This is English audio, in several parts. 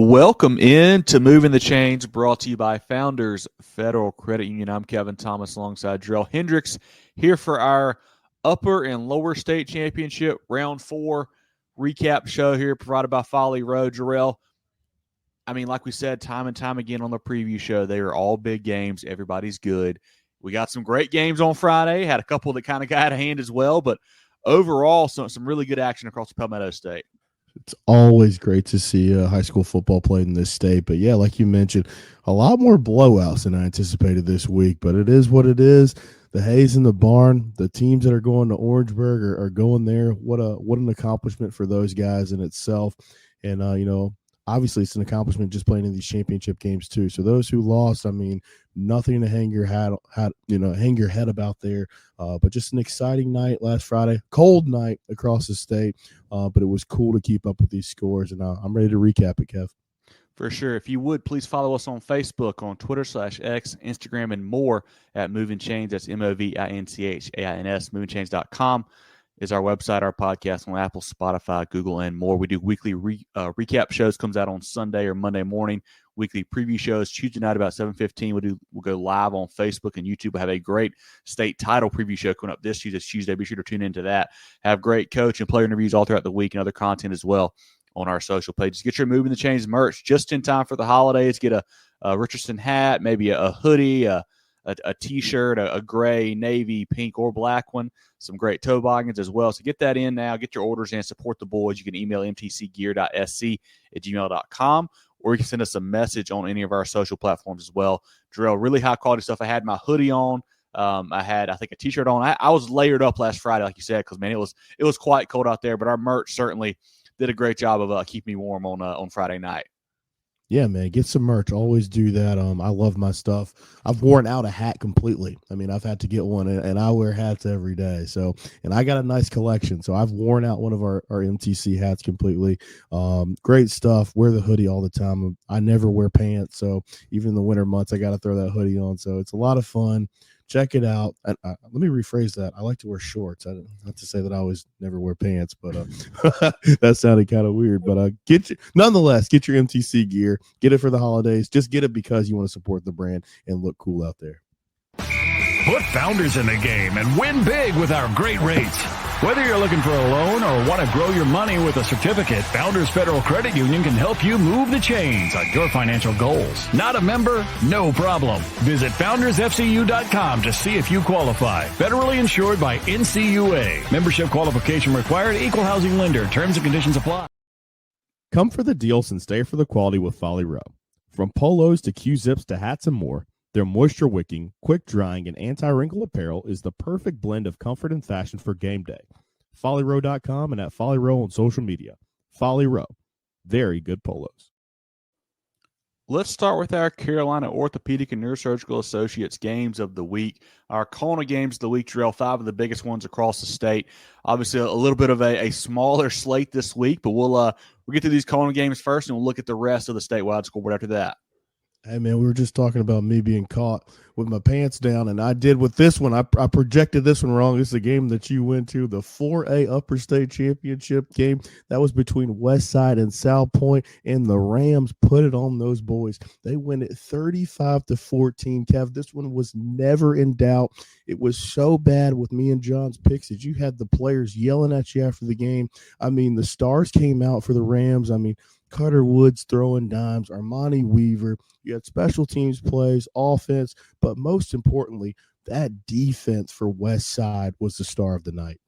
Welcome in to Moving the Chains, brought to you by Founders Federal Credit Union. I'm Kevin Thomas alongside Jerel Hendricks here for our Upper and Lower State Championship Round 4 recap show here provided by Folly Row. Jerel, I mean, like we said time and time again on the preview show, they are all big games. Everybody's good. We got some great games on Friday, had a couple that kind of got out of hand as well, but overall, some really good action across Palmetto State. It's always great to see high school football played in this state. But, yeah, like you mentioned, a lot more blowouts than I anticipated this week. But it is what it is. The hay's in the barn. The teams that are going to Orangeburg are going there. What an accomplishment for those guys in itself. And, obviously it's an accomplishment just playing in these championship games too. So those who lost, I mean, nothing to hang your head about there. But just an exciting night last Friday, cold night across the state. But it was cool to keep up with these scores, and I'm ready to recap it, Kev. For sure. If you would, please follow us on Facebook, on Twitter /X, Instagram, and more at Movin Chains. That's MOVINCHAINS. MovinChains.com is our website, our podcast on Apple, Spotify, Google, and more. We do weekly recap shows, comes out on Sunday or Monday morning. Weekly preview shows Tuesday night about 7:15. We'll go live on Facebook and YouTube. We'll have a great state title preview show coming up this Tuesday. Be sure to tune into that. Have great coach and player interviews all throughout the week and other content as well on our social pages. Get your Moving the Chains merch just in time for the holidays. Get a Richardson hat, maybe a hoodie, a T-shirt, a gray, navy, pink, or black one. Some great toboggans as well. So get that in now. Get your orders in. Support the boys. You can email mtcgear.sc@gmail.com, or you can send us a message on any of our social platforms as well. Jerel, really high-quality stuff. I had my hoodie on. I had, I think, a T-shirt on. I was layered up last Friday, like you said, because, man, it was quite cold out there. But our merch certainly did a great job of keeping me warm on Friday night. Yeah, man, get some merch. Always do that. I love my stuff. I've worn out a hat completely. I mean, I've had to get one, and I wear hats every day. So, and I got a nice collection. So I've worn out one of our MTC hats completely. Great stuff. Wear the hoodie all the time. I never wear pants. So even in the winter months, I got to throw that hoodie on. So it's a lot of fun. Check it out. And let me rephrase that. I like to wear shorts. Not to say that I always never wear pants, but that sounded kind of weird. But nonetheless, get your MTC gear. Get it for the holidays. Just get it because you want to support the brand and look cool out there. Put Founders in the game and win big with our great rates. Whether you're looking for a loan or want to grow your money with a certificate, Founders Federal Credit Union can help you move the chains on your financial goals. Not a member? No problem. Visit foundersfcu.com to see if you qualify. Federally insured by NCUA. Membership qualification required. Equal housing lender. Terms and conditions apply. Come for the deals and stay for the quality with Folly Row. From polos to Q-zips to hats and more, their moisture-wicking, quick-drying, and anti-wrinkle apparel is the perfect blend of comfort and fashion for game day. FollyRow.com and at Folly Row on social media. Folly Row. Very good polos. Let's start with our Carolina Orthopedic and Neurosurgical Associates games of the week. Our Kona games of the week, Jerel, 5 of the biggest ones across the state. Obviously, a little bit of a smaller slate this week, but we'll get to these Kona games first, and we'll look at the rest of the statewide scoreboard after that. Hey, man, we were just talking about me being caught with my pants down, and I did with this one. I projected this one wrong. This is a game that you went to, the 4A Upper State Championship game. That was between Westside and South Point, and the Rams put it on those boys. They win it 35-14. Kev, this one was never in doubt. It was so bad with me and John's picks that you had the players yelling at you after the game. I mean, the stars came out for the Rams. I mean, Carter Woods throwing dimes, Armani Weaver. You had special teams plays, offense, but most importantly, that defense for Westside was the star of the night.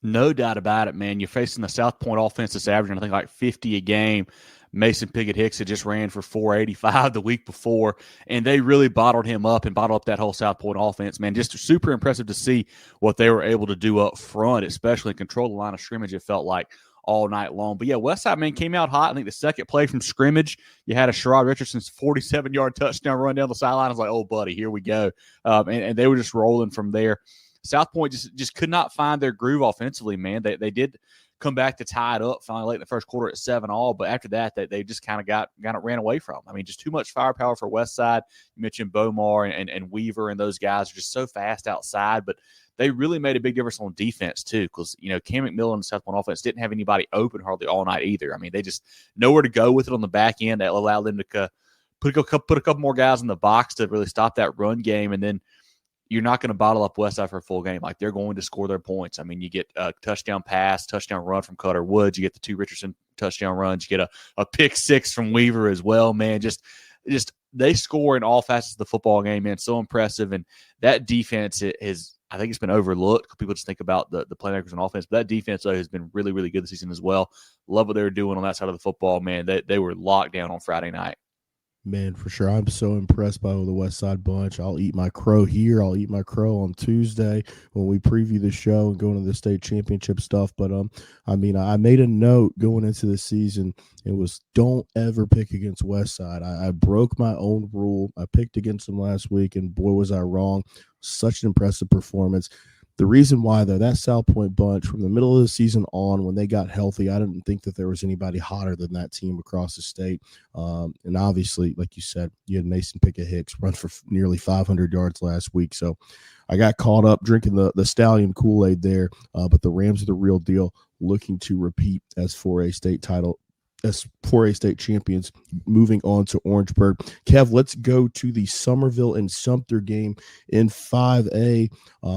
No doubt about it, man. You're facing the South Point offense that's averaging, I think, like 50 a game. Mason Pickett-Hicks had just ran for 485 the week before, and they really bottled him up and bottled up that whole South Point offense, man. Just super impressive to see what they were able to do up front, especially control the line of scrimmage, it felt like, all night long. But yeah, Westside, man, came out hot. I think the second play from scrimmage, you had a Sherrod Richardson's 47-yard touchdown run down the sideline. I was like, oh, buddy, here we go. And they were just rolling from there. South Point just could not find their groove offensively, man. They did come back to tie it up finally late in the first quarter at 7-all. But after that, they just kind of ran away from. I mean, just too much firepower for Westside. You mentioned Bomar and Weaver, and those guys are just so fast outside. But they really made a big difference on defense too, because Cam McMillan and the South Point offense didn't have anybody open hardly all night either. I mean, they just nowhere to go with it on the back end that allowed them to put a couple more guys in the box to really stop that run game, and then you're not going to bottle up Westside for a full game. Like, they're going to score their points. I mean, you get a touchdown pass, touchdown run from Cutter Woods. You get the 2 Richardson touchdown runs. You get a pick 6 from Weaver as well, man. Just they score in all facets of the football game, man. So impressive. And that defense is, I think it's been overlooked. People just think about the playmakers on offense. But that defense, though, has been really, really good this season as well. Love what they were doing on that side of the football, man. They were locked down on Friday night. Man, for sure. I'm so impressed by the West Side bunch. I'll eat my crow here. I'll eat my crow on Tuesday when we preview the show and go into the state championship stuff. But, I made a note going into the season. It was don't ever pick against West Side. I broke my own rule. I picked against them last week, and boy, was I wrong. Such an impressive performance. The reason why, though, that South Point bunch from the middle of the season on, when they got healthy, I didn't think that there was anybody hotter than that team across the state. And obviously, like you said, you had Mason Pickett-Hicks run for nearly 500 yards last week. So I got caught up drinking the Stallion Kool-Aid there. But the Rams are the real deal, looking to repeat as 4A state champions, moving on to Orangeburg. Kev, let's go to the Somerville and Sumter game in 5A,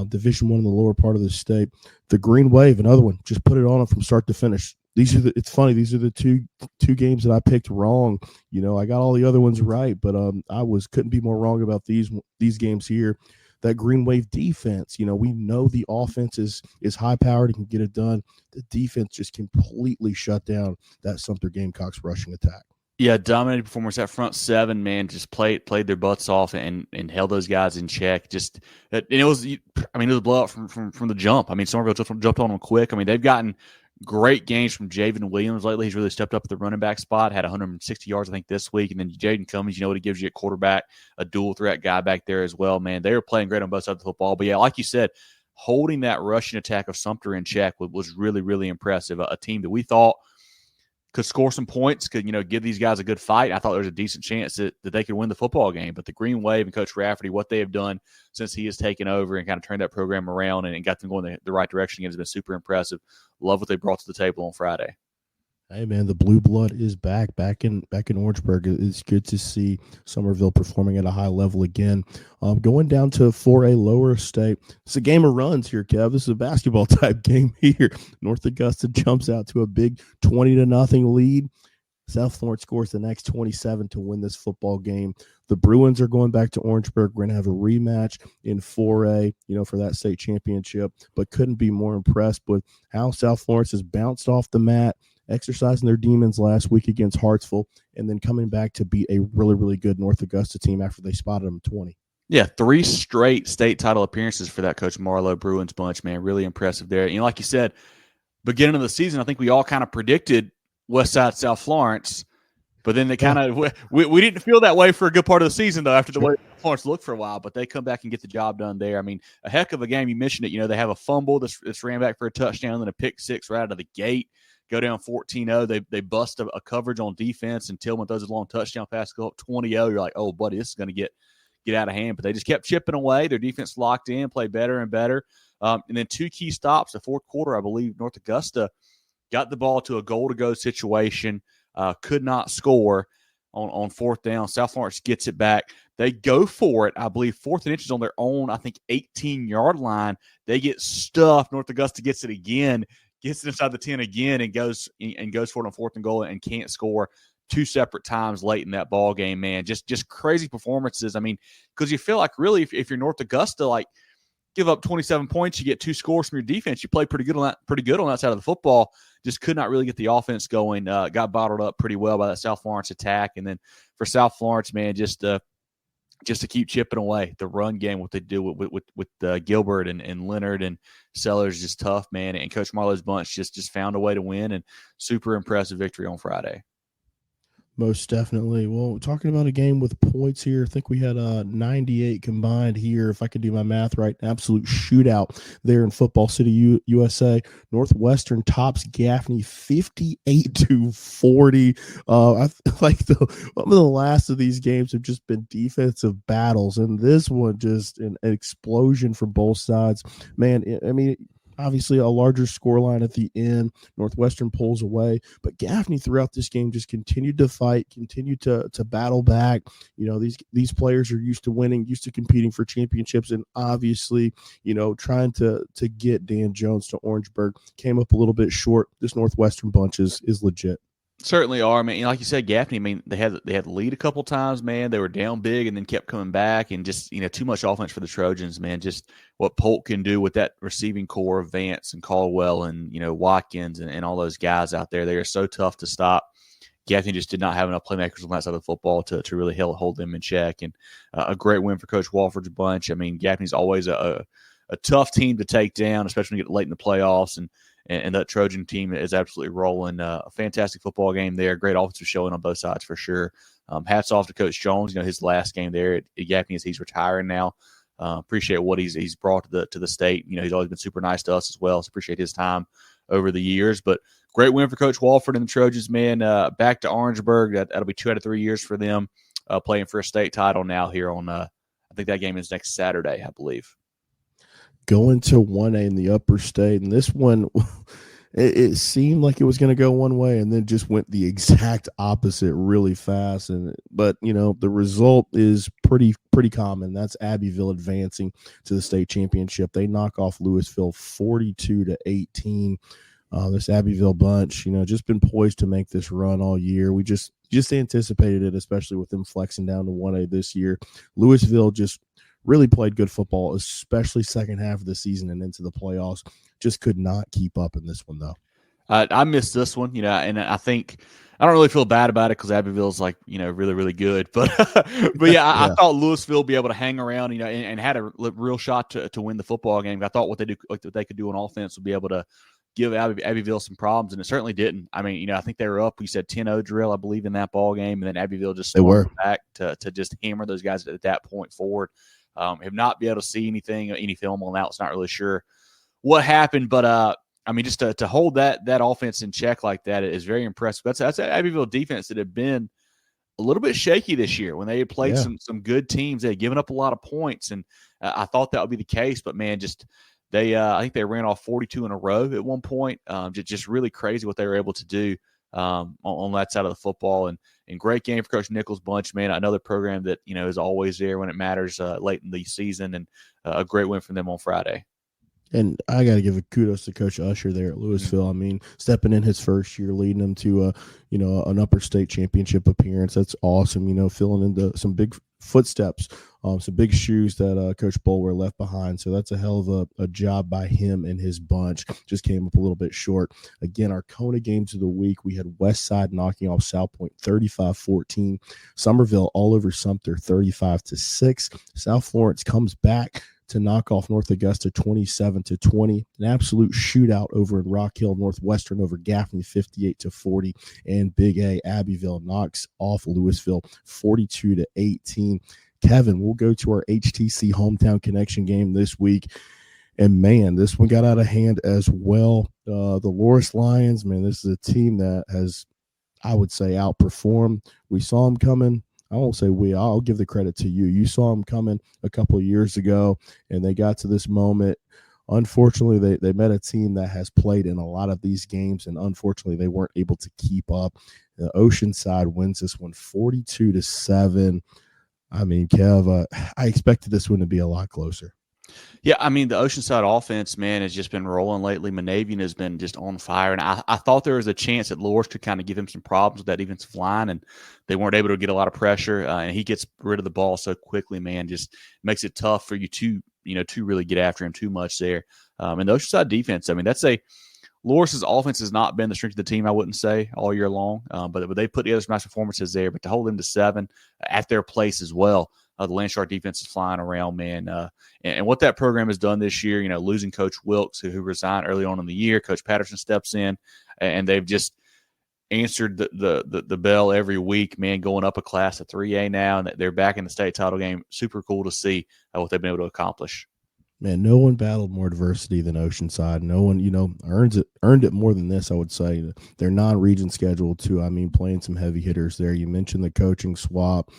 Division I in the lower part of the state. The Green Wave, another one, just put it on from start to finish. It's funny, these are the two games that I picked wrong. I got all the other ones right, but I couldn't be more wrong about these games here. That Green Wave defense, we know the offense is high powered and can get it done. The defense just completely shut down that Sumter Gamecocks rushing attack. Yeah, dominated performance. That front seven, man, just played their butts off and held those guys in check. It was a blowout from the jump. I mean, Somerville jumped on them quick. I mean, they've gotten great games from Javen Williams lately. He's really stepped up at the running back spot, had 160 yards, I think, this week. And then Jaden Cummings, what he gives you at quarterback, a dual threat guy back there as well, man. They were playing great on both sides of the football. But, yeah, like you said, holding that rushing attack of Sumter in check was really, really impressive. A team that we thought could score some points, could, give these guys a good fight. I thought there was a decent chance that they could win the football game. But the Green Wave and Coach Rafferty, what they have done since he has taken over and kind of turned that program around and got them going the right direction again has been super impressive. Love what they brought to the table on Friday. Hey, man, the blue blood is back in Orangeburg. It's good to see Somerville performing at a high level again. Going down to 4A lower state, it's a game of runs here, Kev. This is a basketball type game here. North Augusta jumps out to a big 20-0 lead. South Florence scores the next 27 to win this football game. The Bruins are going back to Orangeburg. We're going to have a rematch in 4A, for that state championship, but couldn't be more impressed with how South Florence has bounced off the mat, exercising their demons last week against Hartsville, and then coming back to beat a really, really good North Augusta team after they spotted them 20. Yeah, 3 straight state title appearances for that Coach Marlowe Bruins bunch, man. Really impressive there. Like you said, beginning of the season, I think we all kind of predicted Westside South Florence, but then they kind of we didn't feel that way for a good part of the season, though, after the way Florence looked for a while, but they come back and get the job done there. I mean, a heck of a game. You mentioned it. They have a fumble that's ran back for a touchdown, then a pick 6 right out of the gate. Go down 14-0. They bust a coverage on defense, and Tillman throws a long touchdown pass, go up 20-0. You're like, oh, buddy, this is going to get out of hand. But they just kept chipping away. Their defense locked in, played better and better. And then 2 key stops. The fourth quarter, I believe, North Augusta got the ball to a goal-to-go situation, could not score on 4th down. South Florence gets it back. They go for it, I believe, 4th and inches on their own, 18-yard line. They get stuffed. North Augusta gets it again. Gets it inside the 10 again and goes for it on 4th and goal and can't score 2 separate times late in that ball game, man. Just crazy performances. I mean, because you feel like really if you're North Augusta, like give up 27 points, you get 2 scores from your defense. You play pretty good on that side of the football. Just could not really get the offense going. Got bottled up pretty well by that South Florence attack. And then for South Florence, man, just to keep chipping away. The run game, what they do with Gilbert and Leonard and Sellers is just tough, man. And Coach Marlowe's bunch just found a way to win, and super impressive victory on Friday. Most definitely. Well, talking about a game with points here, I think we had 98 combined here. If I could do my math right, absolute shootout there in Football City, USA. Northwestern tops Gaffney 58-40. I feel like one of the last of these games have just been defensive battles, and this one just an explosion for both sides. Man, I mean, obviously a larger scoreline at the end. Northwestern pulls away, but Gaffney throughout this game just continued to fight, continued to battle back. You know, these players are used to winning, used to competing for championships, and obviously, you know, trying to get Dan Jones to Orangeburg came up a little bit short. This Northwestern bunch is legit. Certainly are. I mean, like you said, Gaffney, I mean, they had the lead a couple times, man. They were down big and then kept coming back, and just, you know, too much offense for the Trojans, man. Just what Polk can do with that receiving core of Vance and Caldwell and, you know, Watkins and all those guys out there. They are so tough to stop. Gaffney just did not have enough playmakers on that side of the football to really hold them in check. And a great win for Coach Walford's bunch. I mean, Gaffney's always a tough team to take down, especially when you get late in the playoffs. And that Trojan team is absolutely rolling. A fantastic football game there. Great offensive showing on both sides for sure. Hats off to Coach Jones. You know, his last game there at Gaffney as he's retiring now. Appreciate what he's brought to the state. You know, he's always been super nice to us as well. So appreciate his time over the years. But great win for Coach Walford and the Trojans, man. Back to Orangeburg. That'll be 2 out of 3 years for them, playing for a state title now here on. I think that game is next Saturday, I believe. Going to 1A in the upper state, and this one it seemed like it was going to go one way and then just went the exact opposite really fast. But you know, the result is pretty common. That's Abbeville advancing to the state championship. They knock off Louisville 42-18. This Abbeville bunch, you know, just been poised to make this run all year. We just anticipated it, especially with them flexing down to 1A this year. Louisville just really played good football, especially second half of the season and into the playoffs. Just could not keep up in this one, though. I missed this one, you know, and I think I don't really feel bad about it because Abbeville's like, you know, really, really good. But yeah, I thought Louisville would be able to hang around, you know, and had a real shot to win the football game. I thought what they could do on offense would be able to give Abbeville some problems, and it certainly didn't. I mean, you know, I think they were up. We said 10-0 Jerel, I believe, in that ball game, and then Abbeville just stormed back to just hammer those guys at that point forward. Have not been able to see any film on that. Was not really sure what happened, but I mean, just to hold that offense in check like that is very impressive. That's an Abbeville defense that had been a little bit shaky this year when they had played some good teams. They had given up a lot of points, and I thought that would be the case. But man, just I think they ran off 42 in a row at one point. Just really crazy what they were able to do on that side of the football. And great game for Coach Nichols' bunch, man. Another program that, you know, is always there when it matters late in the season, and a great win from them on Friday. And I got to give a kudos to Coach Usher there at Louisville. I mean, stepping in his first year, leading them to an upper state championship appearance. That's awesome. You know, filling into some big footsteps, some big shoes that Coach Bulwer left behind. So that's a hell of a job by him and his bunch. Just came up a little bit short. Again, our Kona games of the week, we had Westside knocking off South Point 35-14. Somerville all over Sumter 35-6. South Florence comes back to knock off North Augusta 27-20. An absolute shootout over in Rock Hill. Northwestern over Gaffney 58-40. And Big A Abbeville knocks off Louisville 42-18. Kevin, we'll go to our HTC Hometown Connection game this week. And, man, this one got out of hand as well. The Loris Lions, man, this is a team that has, I would say, outperformed. We saw them coming. I won't say I'll give the credit to you. You saw them coming a couple of years ago, and they got to this moment. Unfortunately, they met a team that has played in a lot of these games, and unfortunately, they weren't able to keep up. The Oceanside wins this one 42-7. I mean, Kev, I expected this one to be a lot closer. Yeah, I mean, the Oceanside offense, man, has just been rolling lately. Monavian has been just on fire, and I thought there was a chance that Loris could kind of give him some problems with that defensive line, and they weren't able to get a lot of pressure, and he gets rid of the ball so quickly, man, just makes it tough for you to really get after him too much there. And the Oceanside defense, I mean, Loris's offense has not been the strength of the team, I wouldn't say, all year long, but they put together some nice performances there. But to hold them to 7 at their place as well, the Landshark defense is flying around, man. And what that program has done this year, you know, losing Coach Wilkes, who resigned early on in the year, Coach Patterson steps in, and they've just answered the bell every week, man, going up a class to 3A now, and they're back in the state title game. Super cool to see what they've been able to accomplish. Man, no one battled more diversity than Oceanside. No one, earned it more than this, I would say. They're non-region scheduled, too. I mean, playing some heavy hitters there. You mentioned the coaching swap,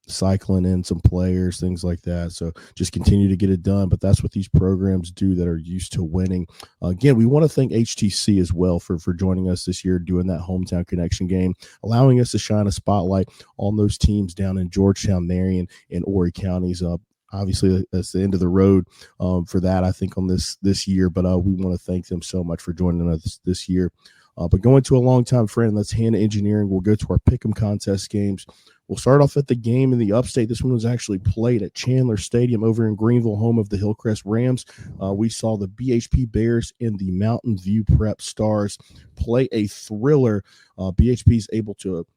cycling in some players, things like that. So just continue to get it done. But that's what these programs do that are used to winning. Again, we want to thank HTC as well for joining us this year, doing that hometown connection game, allowing us to shine a spotlight on those teams down in Georgetown, Marion, and Horry counties. Obviously, that's the end of the road for that, I think, on this year. But we want to thank them so much for joining us this year. But going to a longtime friend, that's Hannah Engineering. We'll go to our Pick'em contest games. We'll start off at the game in the upstate. This one was actually played at Chandler Stadium over in Greenville, home of the Hillcrest Rams. We saw the BHP Bears and the Mountain View Prep Stars play a thriller. BHP is able to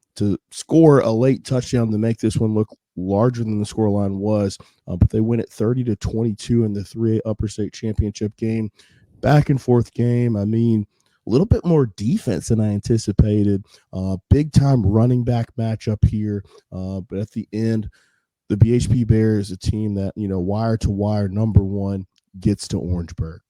score a late touchdown to make this one look larger than the scoreline was, but they win it 30-22 in the 3A Upper State Championship game. Back and forth game. I mean, a little bit more defense than I anticipated. Big time running back matchup here, but at the end, the BHP Bears, a team that wire to wire number one, gets to Orangeburg.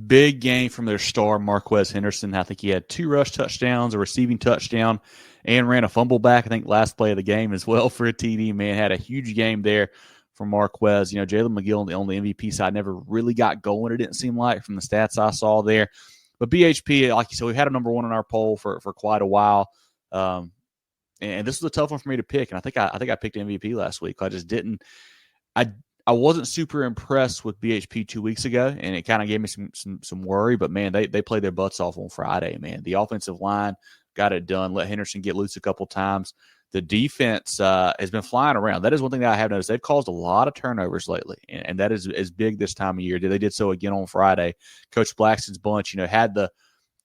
Big game from their star, Marquez Henderson. I think he had 2 rush touchdowns, a receiving touchdown, and ran a fumble back, I think, last play of the game as well for a TD. Man, had a huge game there from Marquez. Jalen McGill on the MVP side never really got going, it didn't seem like, from the stats I saw there. But BHP, like you said, we've had him number one on our poll for quite a while. And this was a tough one for me to pick. And I think I picked MVP last week. I just didn't – I wasn't super impressed with BHP 2 weeks ago, and it kind of gave me some worry. But, man, they played their butts off on Friday, man. The offensive line got it done, let Henderson get loose a couple times. The defense has been flying around. That is one thing that I have noticed. They've caused a lot of turnovers lately, and that is big this time of year. They did so again on Friday. Coach Blackson's bunch, had the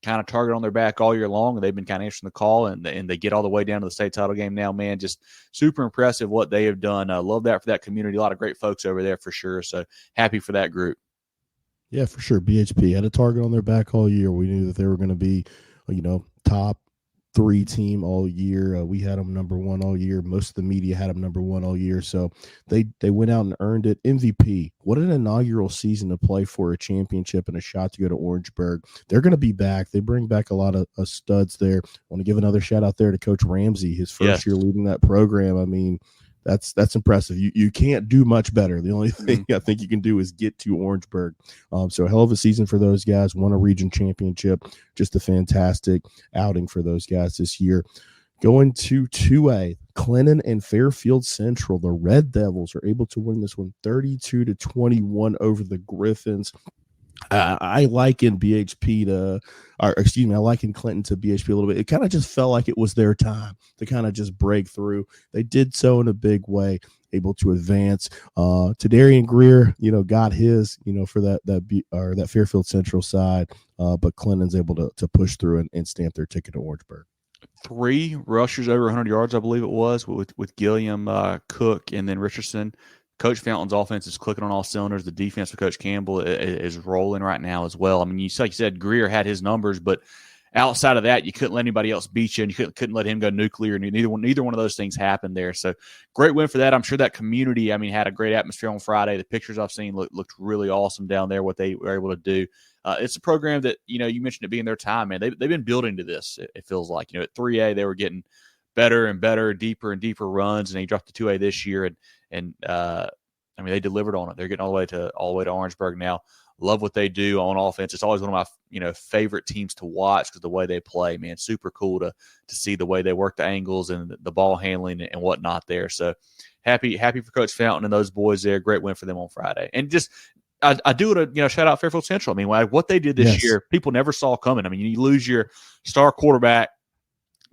kind of target on their back all year long, and they've been kind of answering the call, and they get all the way down to the state title game now, man. Just super impressive what they have done. Love that for that community. A lot of great folks over there for sure, so happy for that group. Yeah, for sure. BHP had a target on their back all year. We knew that they were going to be, top 3 team all year. We had them number one all year. Most of the media had them number one all year. So they went out and earned it. MVP. What an inaugural season to play for a championship and a shot to go to Orangeburg. They're going to be back. They bring back a lot of studs there. I want to give another shout out there to Coach Ramsey, his first year leading that program. I mean, that's impressive. You can't do much better. The only thing I think you can do is get to Orangeburg. So a hell of a season for those guys. Won a region championship. Just a fantastic outing for those guys this year. Going to 2A, Clinton and Fairfield Central. The Red Devils are able to win this one 32-21 over the Griffins. I liken I liken Clinton to BHP a little bit. It kind of just felt like it was their time to kind of just break through. They did so in a big way, able to advance. Tadarian Greer, got his, for that Fairfield Central side, but Clinton's able to push through and stamp their ticket to Orangeburg. 3 rushers over 100 yards, I believe it was, with Gilliam, Cook, and then Richardson. Coach Fountain's offense is clicking on all cylinders. The defense for Coach Campbell is rolling right now as well. I mean, like you said, Greer had his numbers, but outside of that, you couldn't let anybody else beat you, and you couldn't let him go nuclear. Neither one of those things happened there. So great win for that. I'm sure that community, had a great atmosphere on Friday. The pictures I've seen looked really awesome down there, what they were able to do. It's a program that, you mentioned it being their time, man. They've been building to this, it feels like. At 3A, they were getting better and better, deeper and deeper runs, and they dropped to 2A this year, and they delivered on it. They're getting all the way to Orangeburg now. Love what they do on offense. It's always one of my favorite teams to watch because the way they play, man, super cool to see the way they work the angles and the ball handling and whatnot there. So happy for Coach Fountain and those boys there. Great win for them on Friday. And just I do want to shout out Fairfield Central. What they did this year, people never saw coming. You lose your star quarterback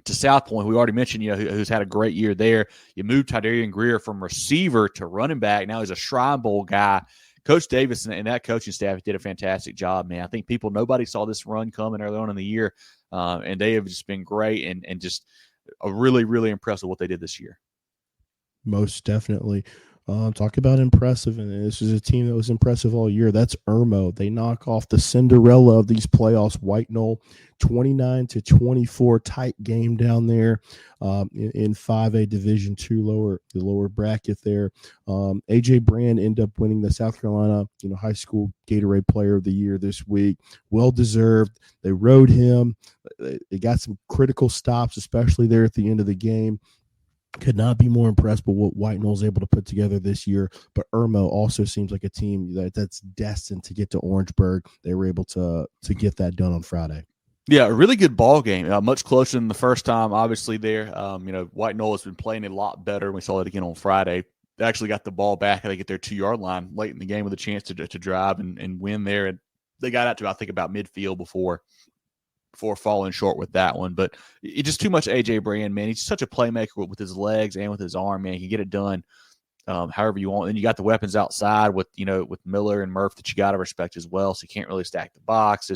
to South Point, we already mentioned, who's had a great year there. You moved Tydarian Greer from receiver to running back. Now he's a Shrine Bowl guy. Coach Davis and that coaching staff did a fantastic job, man. I think nobody saw this run coming early on in the year, and they have just been great and just really, really impressed with what they did this year. Most definitely. Talk about impressive, and this is a team that was impressive all year. That's Irmo. They knock off the Cinderella of these playoffs, White Knoll, 29-24, tight game down there in 5A Division II, the lower bracket there. AJ Brand ended up winning the South Carolina, high school Gatorade Player of the Year this week. Well deserved. They rode him. They got some critical stops, especially there at the end of the game. Could not be more impressed with what White Knoll's able to put together this year. But Irmo also seems like a team that's destined to get to Orangeburg. They were able to get that done on Friday. Yeah, a really good ball game. Much closer than the first time, obviously, there. White Knoll has been playing a lot better. We saw that again on Friday. They actually got the ball back. They get their 2-yard line late in the game with a chance to drive and win there. And they got out to, I think, about midfield before falling short with that one. But it's just too much AJ Brand, man. He's such a playmaker with his legs and with his arm, man. He can get it done however you want. And you got the weapons outside with Miller and Murph that you got to respect as well. So you can't really stack the box.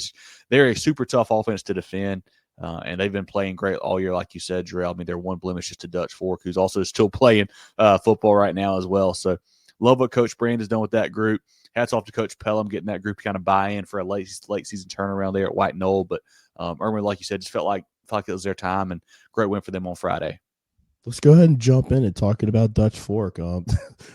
They're a super tough offense to defend. And they've been playing great all year, like you said, Jerel. I mean, they're one blemish just to Dutch Fork, who's also still playing football right now as well. So love what Coach Brand has done with that group. Hats off to Coach Pelham getting that group kind of buy-in for a late season turnaround there at White Knoll. But Irwin, like you said, just felt like it was their time, and great win for them on Friday. Let's go ahead and jump in and talking about Dutch Fork.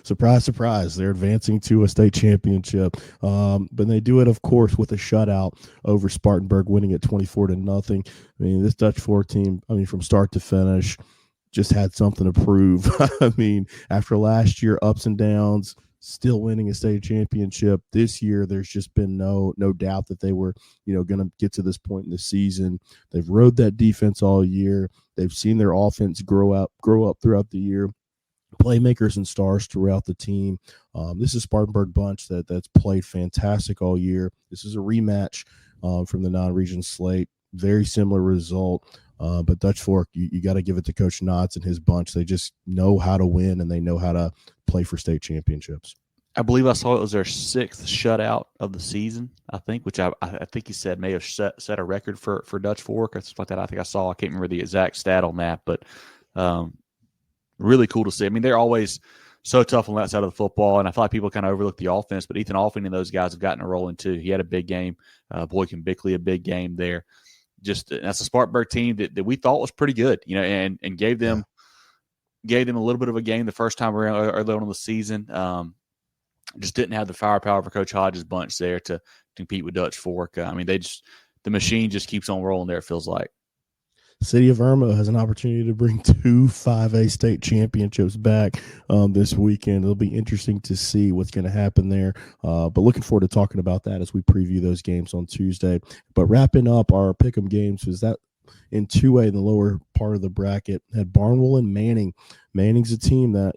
Surprise, surprise, they're advancing to a state championship. But they do it, of course, with a shutout over Spartanburg, winning it 24-0. I mean, this Dutch Fork team, from start to finish, just had something to prove. I mean, after last year, ups and downs, still winning a state championship. This year, there's just been no doubt that they were, going to get to this point in the season. They've rode that defense all year. They've seen their offense grow up throughout the year. Playmakers and stars throughout the team. This is Spartanburg bunch that's played fantastic all year. This is a rematch from the non-region slate. Very similar result. But Dutch Fork, you got to give it to Coach Knotts and his bunch. They just know how to win, and they know how to play for state championships. I believe I saw it was their 6th shutout of the season, I think, which I think he said may have set a record for Dutch Fork or something like that. I think I saw. I can't remember the exact stat on that, but really cool to see. I mean, they're always so tough on that side of the football, and I feel like people kind of overlook the offense, but Ethan Alfing and those guys have gotten a rolling too. He had a big game. Boykin Bickley, a big game there. Just that's a Spartanburg team that we thought was pretty good, and gave them a little bit of a game the first time around early on in the season. Just didn't have the firepower for Coach Hodges' bunch there to compete with Dutch Fork. The machine just keeps on rolling there, it feels like. City of Irmo has an opportunity to bring 2 5A state championships back this weekend. It'll be interesting to see what's going to happen there. But looking forward to talking about that as we preview those games on Tuesday. But wrapping up our pick'em games is that in 2A in the lower part of the bracket had Barnwell and Manning. Manning's a team that,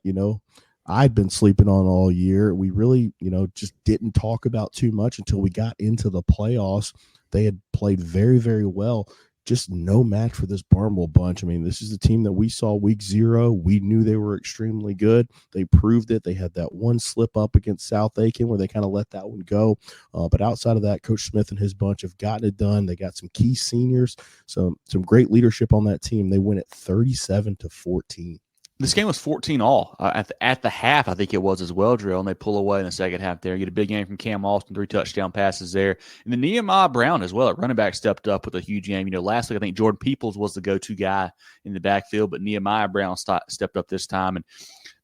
I'd been sleeping on all year. We really, just didn't talk about too much until we got into the playoffs. They had played very, very well. Just no match for this Barnwell bunch. I mean, this is the team that we saw week 0. We knew they were extremely good. They proved it. They had that one slip up against South Aiken where they kind of let that one go. But outside of that, Coach Smith and his bunch have gotten it done. They got some key seniors, some great leadership on that team. They win it 37-14. This game was 14-all at the half, I think it was as well, Jerel, and they pull away in the second half there. You get a big game from Cam Austin, 3 touchdown passes there. And then Nehemiah Brown as well at running back stepped up with a huge game. Last week I think Jordan Peoples was the go-to guy in the backfield, but Nehemiah Brown stepped up this time. And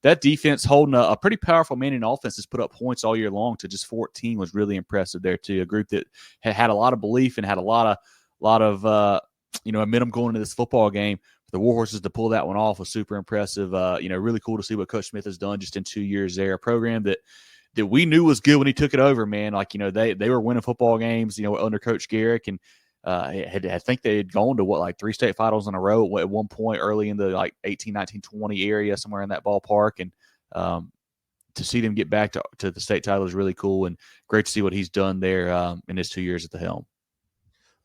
that defense holding a pretty powerful Manning offense that's put up points all year long to just 14 was really impressive there too. A group that had a lot of belief and had a lot of momentum going into this football game. The Warhorses to pull that one off was super impressive. Really cool to see what Coach Smith has done just in 2 years there. A program that we knew was good when he took it over, man. They were winning football games, under Coach Garrick, and I think they had gone to 3 state finals in a row at one point early in the 18, 19, 20 area, somewhere in that ballpark. And to see them get back to the state title is really cool and great to see what he's done there in his 2 years at the helm.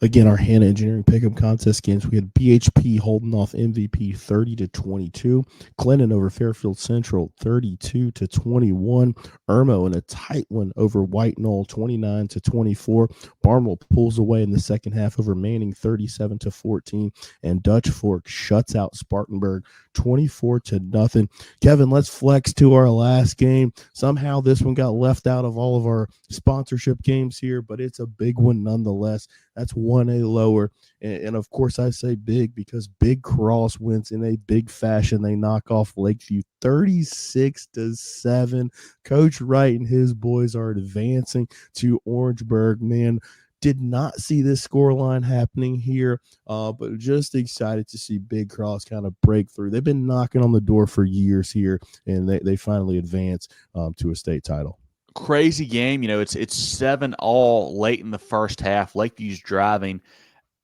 Again, our Hannah Engineering Pickup Contest games, we had BHP holding off MVP 30-22, Clinton over Fairfield Central 32-21, Irmo in a tight one over White Knoll 29-24, Barnwell pulls away in the second half over Manning 37-14, and Dutch Fork shuts out Spartanburg 24-0. Kevin, let's flex to our last game. Somehow this one got left out of all of our sponsorship games here, but it's a big one nonetheless. That's 1A lower. And of course, I say big because Big Cross wins in a big fashion. They knock off Lakeview 36-7. Coach Wright and his boys are advancing to Orangeburg. Man, did not see this scoreline happening here, but just excited to see Big Cross kind of break through. They've been knocking on the door for years here, and they finally advance to a state title. Crazy game. You know, it's 7-all late in the first half. Lakeview's driving.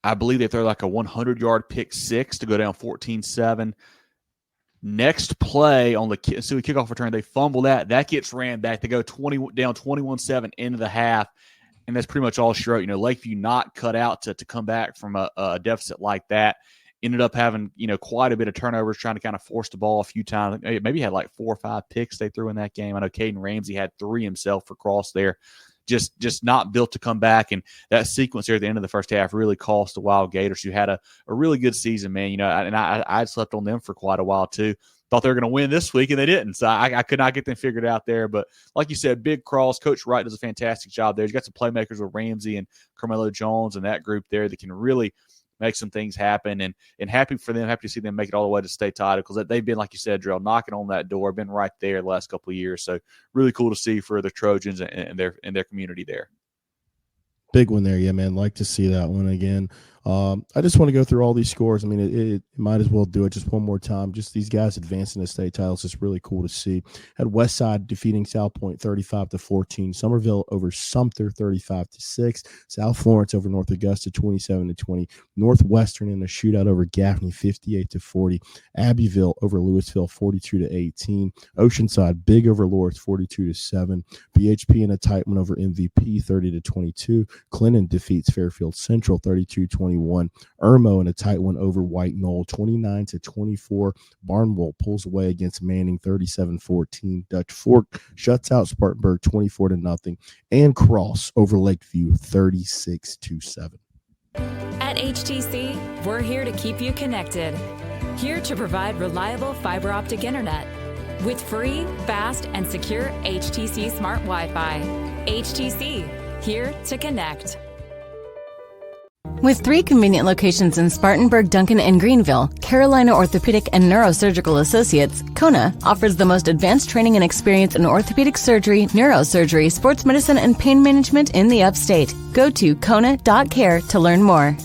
I believe they throw like a 100-yard pick six to go down 14-7. Next play on the ensuing kickoff return, they fumble that. That gets ran back. They go down 21-7 into the half, and that's pretty much all she wrote. You know, Lakeview not cut out to come back from a deficit like that. Ended up having, you know, quite a bit of turnovers, trying to kind of force the ball a few times. Maybe had like 4 or 5 picks they threw in that game. I know Caden Ramsey had 3 himself for Cross there. Just not built to come back. And that sequence there at the end of the first half really cost the Wild Gators, who had a really good season, man. You know, and I slept on them for quite a while too. Thought they were going to win this week, and they didn't. So I could not get them figured out there. But like you said, Big Cross, Coach Wright does a fantastic job there. He's got some playmakers with Ramsey and Carmelo Jones and that group there that can really make some things happen, and happy for them, happy to see them make it all the way to state title, because they've been, like you said, Jerel, knocking on that door, been right there the last couple of years. So really cool to see for the Trojans and their community there. Big one there, yeah, man. Like to see that one again. I just want to go through all these scores. I mean, it might as well do it just one more time. Just these guys advancing to state titles is really cool to see. Had Westside defeating South Point 35-14. Somerville over Sumter 35-6. South Florence over North Augusta 27-20. Northwestern in a shootout over Gaffney 58-40. Abbeville over Louisville 42-18. Oceanside big over Loris 42-7. BHP in a tight one over MVP 30-22. Clinton defeats Fairfield Central 32-21. Irmo in a tight one over White Knoll 29-24. Barnwell pulls away against Manning 37-14. Dutch Fork shuts out Spartanburg 24-0. And Cross over Lakeview 36-7. At HTC, we're here to keep you connected. Here to provide reliable fiber optic internet with free, fast, and secure HTC Smart Wi-Fi. HTC, here to connect. With 3 convenient locations in Spartanburg, Duncan, and Greenville, Carolina Orthopedic and Neurosurgical Associates, Kona offers the most advanced training and experience in orthopedic surgery, neurosurgery, sports medicine, and pain management in the upstate. Go to kona.care to learn more.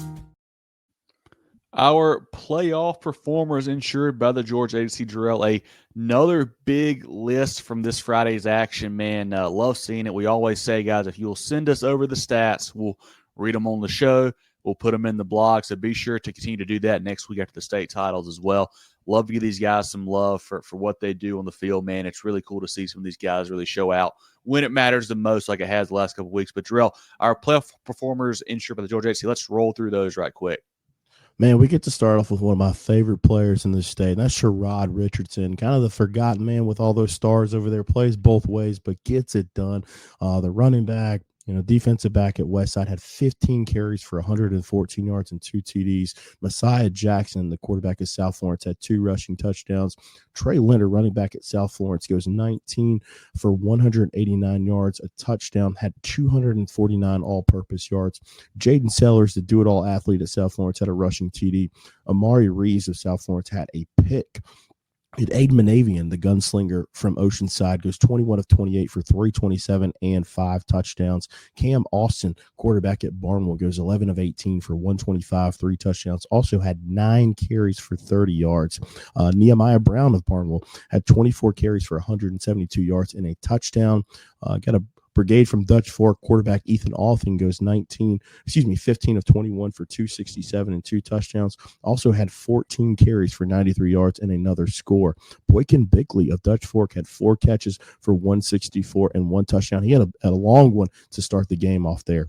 Our playoff performers insured by the Georgia Agency, Jerel. Another big list from this Friday's action, man. Love seeing it. We always say, guys, if you'll send us over the stats, we'll read them on the show. We'll put them in the blog, so be sure to continue to do that next week after the state titles as well. Love to give these guys some love for what they do on the field, man. It's really cool to see some of these guys really show out when it matters the most, like it has the last couple of weeks. But, Jerel, our playoff performers insured by the Georgia Agency, let's roll through those right quick. Man, we get to start off with one of my favorite players in this state, and that's Sherrod Richardson, kind of the forgotten man with all those stars over there, plays both ways, but gets it done. The running back, defensive back at Westside, had 15 carries for 114 yards and 2 TDs. Messiah Jackson, the quarterback at South Florence, had 2 rushing touchdowns. Trey Linder, running back at South Florence, goes 19 for 189 yards, a touchdown, had 249 all-purpose yards. Jaden Sellers, the do-it-all athlete at South Florence, had a rushing TD. Amari Reeves of South Florence had a pick. And Aiden Manavian, the gunslinger from Oceanside, goes 21 of 28 for 327 and 5 touchdowns. Cam Austin, quarterback at Barnwell, goes 11 of 18 for 125, 3 touchdowns. Also had 9 carries for 30 yards. Nehemiah Brown of Barnwell had 24 carries for 172 yards and a touchdown. Got a Brigade from Dutch Fork, quarterback Ethan Althing goes 15 of 21 for 267 and 2 touchdowns. Also had 14 carries for 93 yards and another score. Boykin Bickley of Dutch Fork had 4 catches for 164 and 1 touchdown. He had a long one to start the game off there.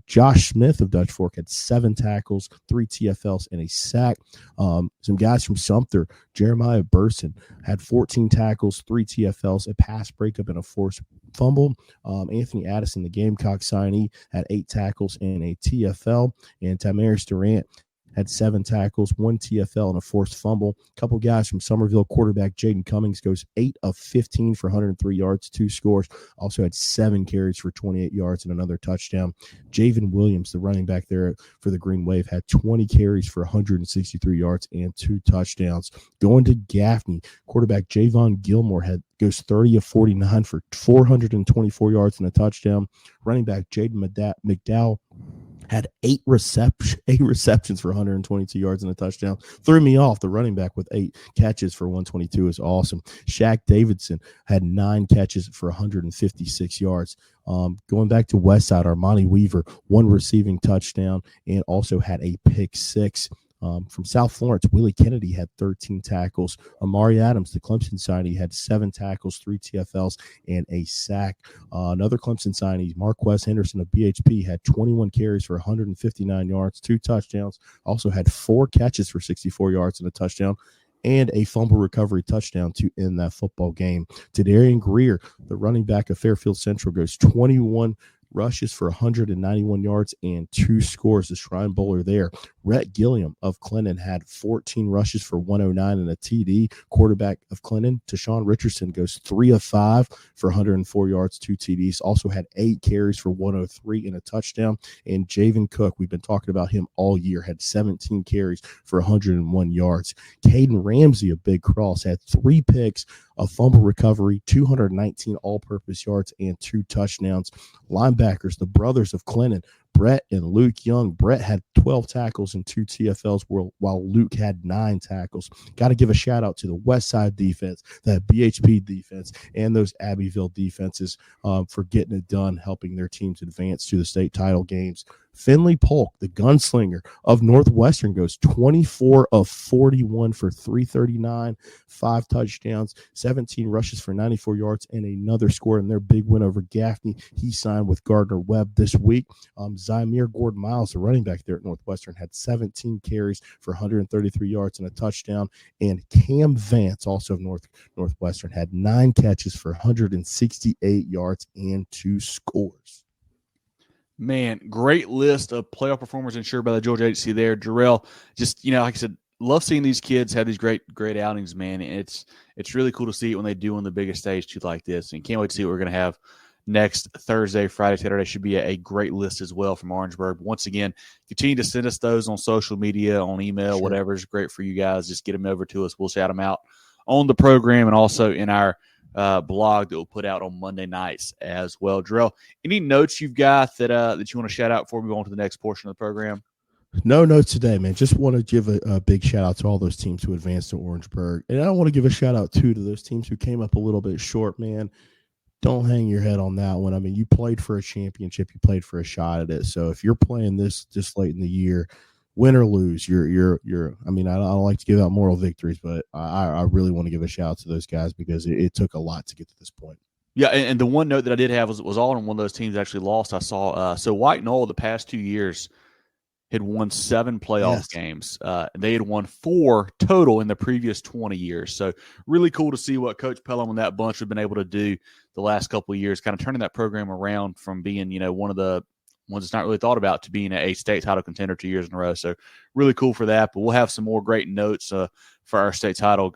Josh Smith of Dutch Fork had 7 tackles, 3 TFLs, and a sack. Some guys from Sumter, Jeremiah Burson had 14 tackles, 3 TFLs, a pass breakup, and a forced fumble. Anthony Addison, the Gamecock signee, had 8 tackles and a TFL. And Tamaris Durant had 7 tackles, 1 TFL, and a forced fumble. A couple guys from Somerville, quarterback Jaden Cummings goes 8 of 15 for 103 yards, 2 scores. Also had 7 carries for 28 yards and another touchdown. Javen Williams, the running back there for the Green Wave, had 20 carries for 163 yards and 2 touchdowns. Going to Gaffney, quarterback Javon Gilmore goes 30 of 49 for 424 yards and a touchdown. Running back Jaden McDowell had 8 receptions for 122 yards and a touchdown. Threw me off. The running back with 8 catches for 122 is awesome. Shaq Davidson had 9 catches for 156 yards. Going back to Westside, Armani Weaver, 1 receiving touchdown and also had a pick 6. From South Florence, Willie Kennedy had 13 tackles. Amari Adams, the Clemson signee, had 7 tackles, 3 TFLs, and a sack. Another Clemson signee, Marquez Henderson of BHP, had 21 carries for 159 yards, 2 touchdowns. Also had 4 catches for 64 yards and a touchdown, and a fumble recovery touchdown to end that football game. Tadarian Greer, the running back of Fairfield Central, goes 21 rushes for 191 yards and 2 scores. The Shrine Bowler there. Rhett Gilliam of Clinton had 14 rushes for 109 and a TD. Quarterback of Clinton, Tashawn Richardson, goes 3 of 5 for 104 yards, 2 TDs. Also had 8 carries for 103 and a touchdown. And Javen Cook, we've been talking about him all year, had 17 carries for 101 yards. Caden Ramsey of Big Cross had 3 picks, a fumble recovery, 219 all-purpose yards, and 2 touchdowns. Linebackers, the brothers of Clinton, Brett and Luke Young. Brett had 12 tackles and 2 TFLs, while Luke had 9 tackles. Got to give a shout-out to the West Side defense, that BHP defense, and those Abbeville defenses for getting it done, helping their teams advance to the state title games. Finley Polk, the gunslinger of Northwestern, goes 24 of 41 for 339, 5 touchdowns, 17 rushes for 94 yards, and another score in their big win over Gaffney. He signed with Gardner Webb this week. Zymir Gordon-Miles, the running back there at Northwestern, had 17 carries for 133 yards and a touchdown. And Cam Vance, also of Northwestern, had 9 catches for 168 yards and 2 scores. Man, great list of playoff performers ensured by the Georgia agency there. Jerel, just, like I said, love seeing these kids have these great outings, man. It's really cool to see it when they do on the biggest stage too, like this. And can't wait to see what we're going to have next Thursday, Friday, Saturday. Should be a great list as well from Orangeburg. Once again, continue to send us those on social media, on email, whatever is great for you guys. Just get them over to us. We'll shout them out on the program and also in our blog that we'll put out on Monday nights as well. Jerel, any notes you've got that you want to shout out before we go on to the next portion of the program? No notes today, man. Just want to give a big shout out to all those teams who advanced to Orangeburg. And I want to give a shout out too to those teams who came up a little bit short, man. Don't hang your head on that one. I mean, you played for a championship, you played for a shot at it. So if you're playing this late in the year, win or lose, you're I mean, I don't like to give out moral victories, but I really want to give a shout out to those guys because it took a lot to get to this point. Yeah, and the one note that I did have was all on one of those teams that actually lost. I saw so White Knoll the past 2 years had won 7 playoff games. They had won 4 total in the previous 20 years. So really cool to see what Coach Pelham and that bunch have been able to do the last couple of years, kind of turning that program around from being, one of the ones that's not really thought about to being a state title contender 2 years in a row. So really cool for that. But we'll have some more great notes for our state title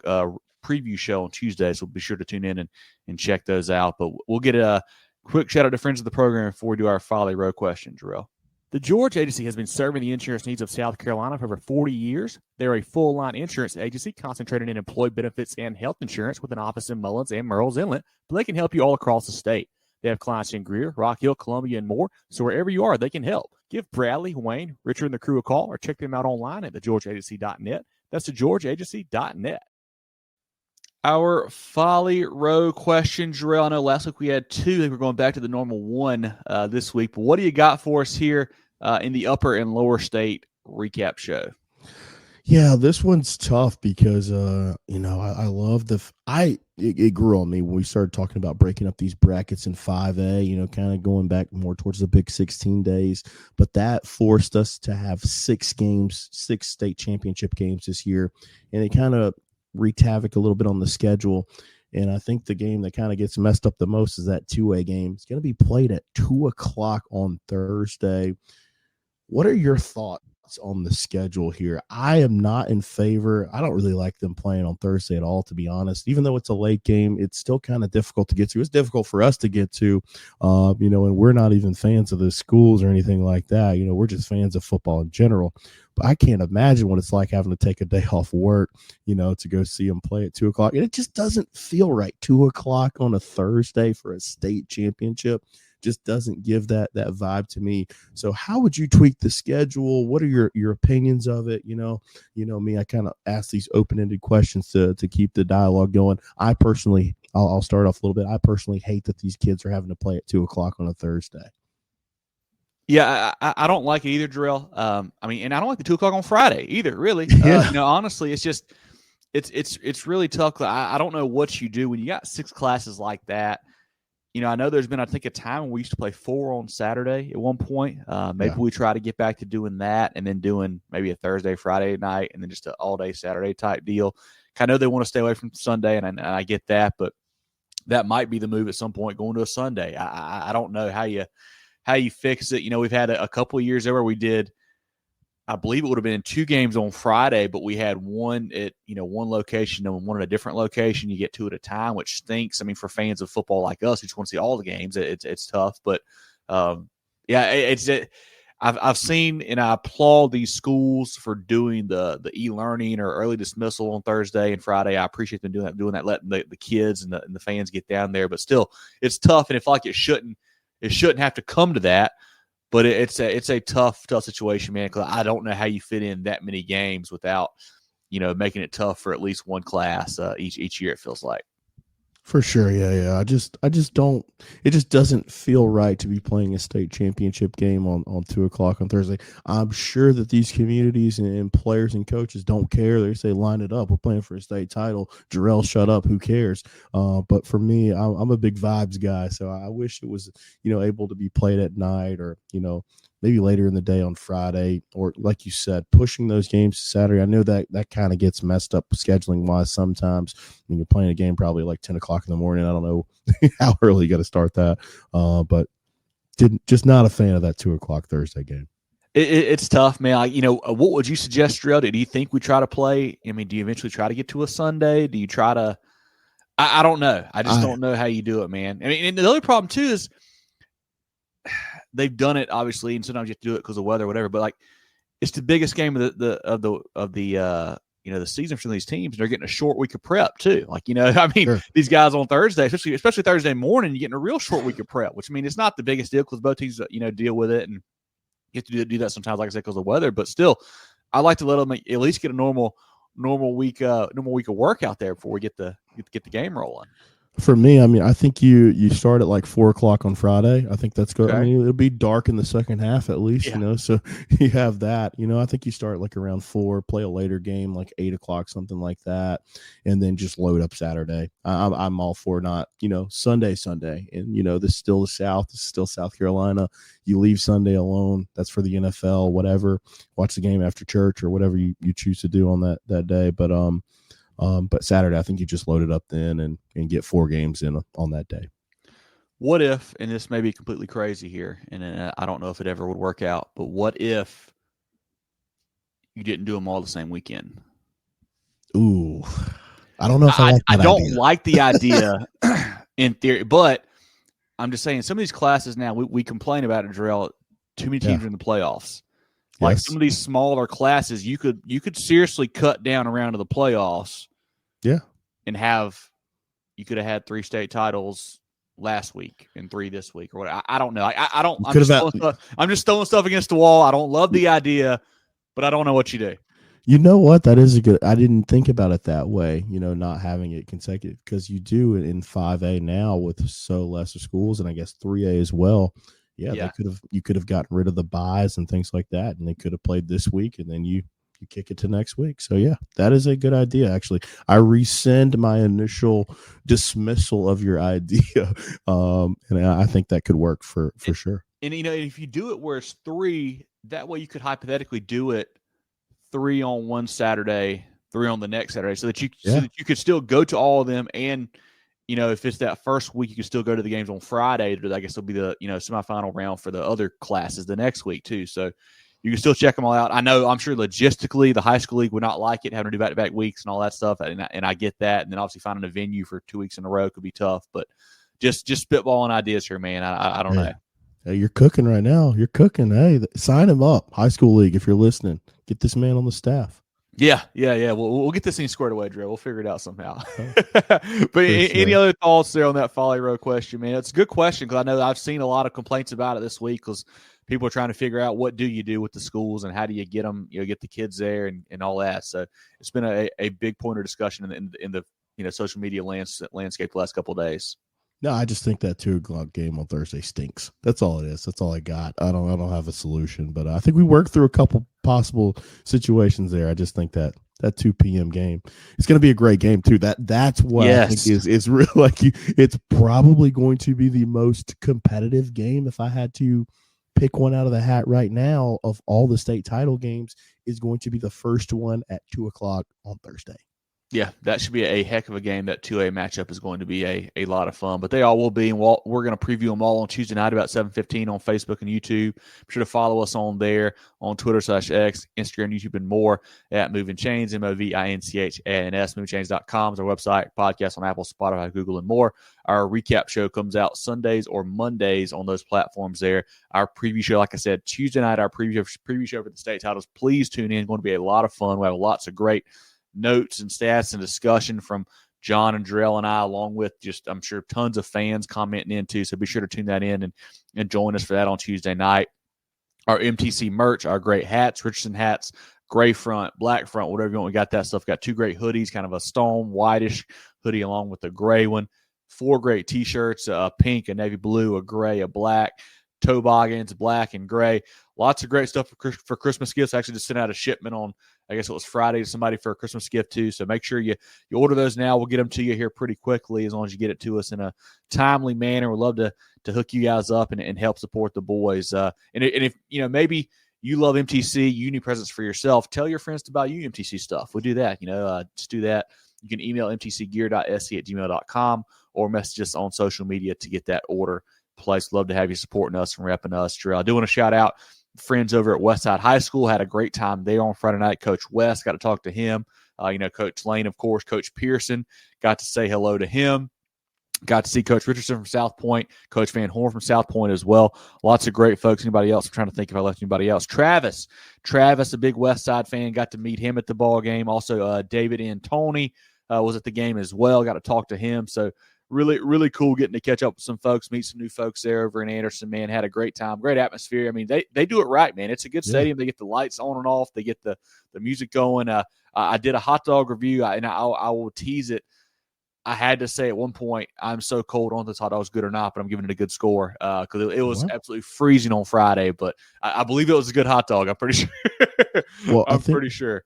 preview show on Tuesday. So be sure to tune in and check those out. But we'll get a quick shout out to friends of the program before we do our Folly Row question, Jerel. The Georgia Agency has been serving the insurance needs of South Carolina for over 40 years. They're a full-line insurance agency concentrated in employee benefits and health insurance with an office in Mullins and Murrells Inlet, but they can help you all across the state. They have clients in Greer, Rock Hill, Columbia, and more, so wherever you are, they can help. Give Bradley, Wayne, Richard, and the crew a call or check them out online at thegeorgiaagency.net. That's thegeorgiaagency.net. Our Folly Row question, Jerel. I know last week we had 2. I think we're going back to the normal 1 this week. But what do you got for us here in the upper and lower state recap show? Yeah, this one's tough because I love it grew on me when we started talking about breaking up these brackets in 5A, kind of going back more towards the Big 16 days, but that forced us to have 6 state championship games this year, and it kind of wreaked havoc a little bit on the schedule. And I think the game that kind of gets messed up the most is that 2A game. It's going to be played at 2:00 on Thursday. What are your thoughts on the schedule here? I am not in favor. I don't really like them playing on Thursday at all, to be honest. Even though it's a late game, it's still kind of difficult to get to. It's difficult for us to get to, and we're not even fans of the schools or anything like that. We're just fans of football in general. But I can't imagine what it's like having to take a day off work, to go see them play at 2:00. And it just doesn't feel right. 2:00 on a Thursday for a state championship just doesn't give that vibe to me. So how would you tweak the schedule? What are your opinions of it? Me, I kind of ask these open-ended questions to keep the dialogue going. I personally, I'll start off a little bit. I personally hate that these kids are having to play at 2:00 on a Thursday. Yeah, I don't like it either, Jerel. And I don't like the 2:00 on Friday either, really. Yeah. Honestly, it's just, it's really tough. I don't know what you do when you got 6 classes like that. I know there's been, I think, a time when we used to play 4 on Saturday at one point. Maybe we try to get back to doing that and then doing maybe a Thursday, Friday night, and then just an all-day Saturday type deal. I know they want to stay away from Sunday, and I get that, but that might be the move at some point, going to a Sunday. I don't know how you fix it. We've had a couple of years there where we did, I believe it would have been 2 games on Friday, but we had one at, one location and one at a different location. You get 2 at a time, which stinks. For fans of football like us who just want to see all the games, it's tough. But I've seen, and I applaud these schools for doing the e-learning or early dismissal on Thursday and Friday. I appreciate them doing that, letting the kids and the fans get down there. But still, it's tough, and it shouldn't have to come to that. But it's a tough situation, man, because I don't know how you fit in that many games without, making it tough for at least one class each year, it feels like. For sure, yeah. I just don't. It just doesn't feel right to be playing a state championship game on 2:00 on Thursday. I'm sure that these communities and players and coaches don't care. They say, line it up. We're playing for a state title. Jerel, shut up. Who cares? But for me, I'm a big vibes guy, so I wish it was able to be played at night or maybe later in the day on Friday, or like you said, pushing those games to Saturday. I know that kind of gets messed up scheduling wise sometimes when you're playing a game probably like 10:00 in the morning. I don't know how early you got to start that, but just not a fan of that 2:00 Thursday game. It's tough, man. What would you suggest, Jerel? Do you think we try to play? Do you eventually try to get to a Sunday? Do you try to? I don't know. I just don't know how you do it, man. And the other problem too is, they've done it obviously, and sometimes you have to do it because of weather or whatever. But it's the biggest game of the season for these teams. And they're getting a short week of prep too. Sure. These guys on Thursday, especially Thursday morning, you're getting a real short week of prep. Which it's not the biggest deal because both teams deal with it, and you have to do that sometimes, like I said, because of weather. But still, I like to let them at least get a normal week of work out there before we get the game rolling. For me, I think you start at like 4:00 on Friday. I think that's good. Okay. It'll be dark in the second half at least, so you have that. I think you start like around 4, play a later game like 8:00, something like that, and then just load up Saturday. I'm all for not, Sunday, and this is still the South. This is still South Carolina. You leave Sunday alone. That's for the NFL. Whatever. Watch the game after church or whatever you choose to do on that day. But Saturday, I think you just load it up then and get 4 games in on that day. What if, and this may be completely crazy here, and I don't know if it ever would work out, but what if you didn't do them all the same weekend? Ooh, I don't know if I don't like the idea in theory, but I'm just saying some of these classes now, we complain about it, Jerel, too many teams are in the playoffs. Like some of these smaller classes, you could seriously cut down around to the playoffs. Yeah. And you could have had 3 state titles last week and 3 this week or whatever. I don't know. I'm just throwing stuff against the wall. I don't love the idea, but I don't know what you do. You know what? That is a good. I didn't think about it that way. Not having it consecutive, because you do it in 5A now with so lesser schools, and I guess 3A as well. Yeah, Yeah. you could have gotten rid of the buys and things like that, and they could have played this week, and then you kick it to next week. So yeah, that is a good idea. Actually, I rescind my initial dismissal of your idea, and I think that could work for sure. And if you do it where it's 3, that way you could hypothetically do it 3 on one Saturday, 3 on the next Saturday, so that you could still go to all of them. And if it's that first week, you can still go to the games on Friday. I guess it'll be the semifinal round for the other classes the next week too. So you can still check them all out. I'm sure logistically the high school league would not like it, having to do back-to-back weeks and all that stuff, and I get that. And then obviously finding a venue for 2 weeks in a row could be tough. But just spitballing ideas here, man. I don't know. Hey, you're cooking right now. You're cooking. Hey, sign him up. High school league, if you're listening, get this man on the staff. Yeah. We'll get this thing squared away, Jerel. We'll figure it out somehow. But any other thoughts there on that Folly Row question, man? It's a good question, because I know I've seen a lot of complaints about it this week, because people are trying to figure out what do you do with the schools and how do you get them, get the kids there and all that. So it's been a big point of discussion in the social media landscape the last couple of days. No, I just think that 2 o'clock game on Thursday stinks. That's all it is. That's all I got. I don't have a solution, but I think we worked through a couple possible situations there. I just think that 2 p.m. game, it's going to be a great game too. That's what I think is real. It's probably going to be the most competitive game. If I had to pick one out of the hat right now of all the state title games, is going to be the first one at 2 o'clock on Thursday. Yeah, that should be a heck of a game. That 2A matchup is going to be a lot of fun. But they all will be, and we're going to preview them all on Tuesday night about 7:15 on Facebook and YouTube. Be sure to follow us on there, on Twitter /X, Instagram, YouTube, and more at Movin Chains, MOVINCHANS. MovinChains.com is our website, podcast on Apple, Spotify, Google, and more. Our recap show comes out Sundays or Mondays on those platforms there. Our preview show, like I said, Tuesday night, our preview show for the state titles. Please tune in. It's going to be a lot of fun. We have lots of great notes and stats and discussion from John and Jerel and I, along with just, I'm sure, tons of fans commenting in too. So be sure to tune that in and join us for that on Tuesday night. Our MTC merch, our great hats, Richardson hats, gray front, black front, whatever you want. We got that stuff. Got 2 great hoodies, kind of a stone whitish hoodie along with a gray one. 4 great T-shirts, a pink, a navy blue, a gray, a black. Toboggans, black and gray. Lots of great stuff for Christmas gifts. I actually just sent out a shipment on, I guess it was Friday, to somebody for a Christmas gift too. So make sure you order those now. We'll get them to you here pretty quickly, as long as you get it to us in a timely manner. We'd love to hook you guys up and help support the boys. And if maybe you love MTC, you need presents for yourself, tell your friends to buy you MTC stuff. We'll do that. Just do that. You can email mtcgear.sc@gmail.com or message us on social media to get that order place. Love to have you supporting us and repping us, Jerel. I do want to shout out friends over at Westside High School. Had a great time there on Friday night. Coach West, got to talk to him. Coach Lane, of course, Coach Pearson, got to say hello to him. Got to see Coach Richardson from South Point, Coach Van Horn from South Point as well. Lots of great folks. Anybody else? I'm trying to think if I left anybody else. Travis, a big Westside fan. Got to meet him at the ball game. Also, David and Tony was at the game as well. Got to talk to him. So really, really cool getting to catch up with some folks, meet some new folks there over in Anderson, man. Had a great time, great atmosphere. I mean, they do it right, man. It's a good stadium. They get the lights on and off. They get the music going. I did a hot dog review, and I will tease it. I had to say at one point, I'm so cold on this hot dog was good or not, but I'm giving it a good score because it was absolutely freezing on Friday. But I believe it was a good hot dog. I'm pretty sure. Well, I'm pretty sure.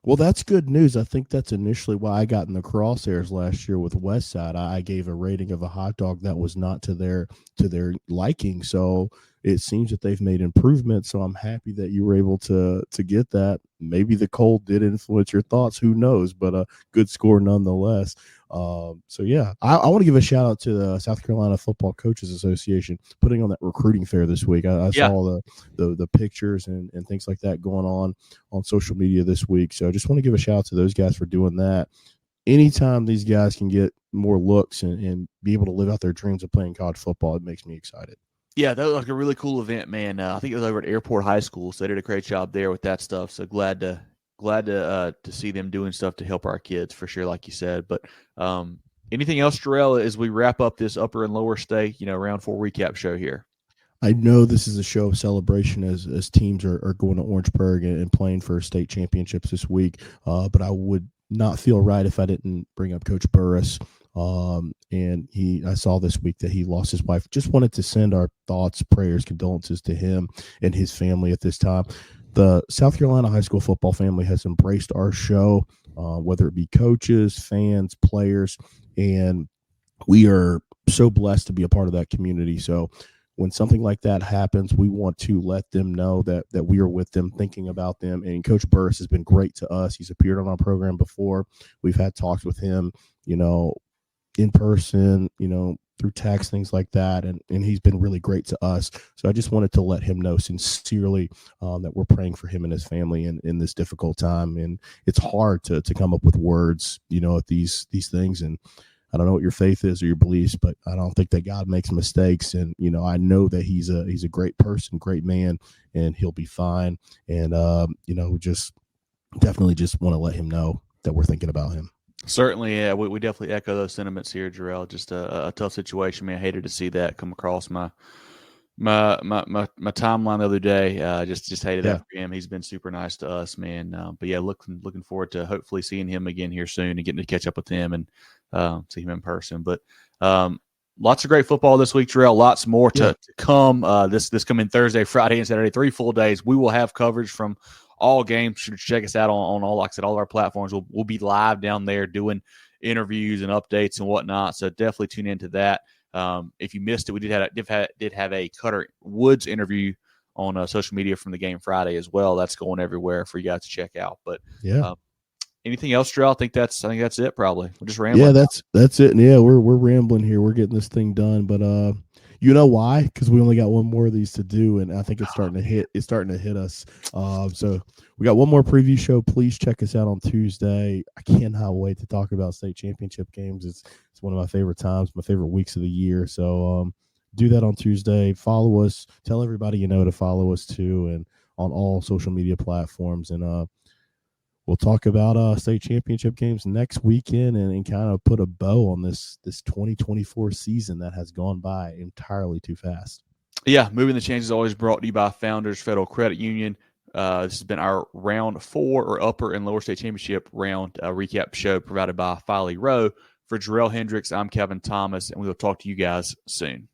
Well, that's good news. I think that's initially why I got in the crosshairs last year with Westside. I gave a rating of a hot dog that was not to their liking. So it seems that they've made improvements. So I'm happy that you were able to get that. Maybe the cold did influence your thoughts. Who knows? But a good score nonetheless. So yeah, I want to give a shout out to the South Carolina Football Coaches Association putting on that recruiting fair this week. I saw the pictures and things like that going on social media this week. So I just want to give a shout out to those guys for doing that. Anytime these guys can get more looks and be able to live out their dreams of playing college football, it makes me excited. Yeah, that was like a really cool event, man. I think it was over at Airport High School, so they did a great job there with that stuff. So glad to see them doing stuff to help our kids for sure, like you said. But anything else, Jerel, as we wrap up this upper and lower state, round 4 recap show here? I know this is a show of celebration as teams are going to Orangeburg and playing for state championships this week. But I would not feel right if I didn't bring up Coach Burris. And I saw this week that he lost his wife. Just wanted to send our thoughts, prayers, condolences to him and his family at this time. The South Carolina high school football family has embraced our show, whether it be coaches, fans, players, and we are so blessed to be a part of that community. So when something like that happens, we want to let them know that we are with them, thinking about them. And Coach Burris has been great to us. He's appeared on our program before. We've had talks with him, in person, through text, things like that. And he's been really great to us. So I just wanted to let him know sincerely that we're praying for him and his family in this difficult time. And it's hard to come up with words, at these things. And I don't know what your faith is or your beliefs, but I don't think that God makes mistakes. And, I know that he's a great person, great man, and he'll be fine. And, just definitely just want to let him know that we're thinking about him. Certainly, yeah. We definitely echo those sentiments here, Jerel. Just a tough situation. Man, I hated to see that come across my timeline the other day. Just hated that for him. He's been super nice to us, man. But yeah, looking forward to hopefully seeing him again here soon and getting to catch up with him and see him in person. But lots of great football this week, Jerel. Lots more to come. This coming Thursday, Friday, and Saturday, 3 full days. We will have coverage from all games. Should check us out on all, like I said, all of our platforms. We'll be live down there doing interviews and updates and whatnot. So definitely tune into that. If you missed it, we did have a Cutter Woods interview on social media from the game Friday as well. That's going everywhere for you guys to check out. But anything else, Jerel? I think that's it. Probably we're just rambling. Yeah, that's it. And yeah, we're rambling here. We're getting this thing done, but you know why? Because we only got one more of these to do, and I think it's starting to hit. It's starting to hit us. So we got one more preview show. Please check us out on Tuesday. I cannot wait to talk about state championship games. It's one of my favorite times, my favorite weeks of the year. So do that on Tuesday. Follow us. Tell everybody to follow us too, and on all social media platforms. And we'll talk about state championship games next weekend and kind of put a bow on this 2024 season that has gone by entirely too fast. Yeah, Moving the Chains is always brought to you by Founders Federal Credit Union. This has been our round 4 or upper and lower state championship round recap show provided by Folly Row. For Jerel Hendricks, I'm Kevin Thomas, and we will talk to you guys soon.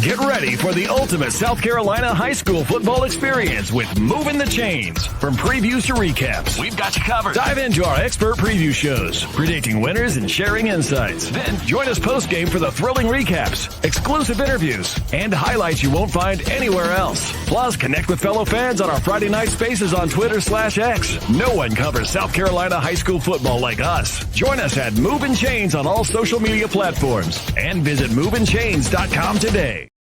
Get ready for the ultimate South Carolina high school football experience with Movin The Chains. From previews to recaps, we've got you covered. Dive into our expert preview shows, predicting winners and sharing insights. Then join us post-game for the thrilling recaps, exclusive interviews, and highlights you won't find anywhere else. Plus, connect with fellow fans on our Friday night spaces on Twitter/X. No one covers South Carolina high school football like us. Join us at Movin Chains on all social media platforms and visit movinchains.com today.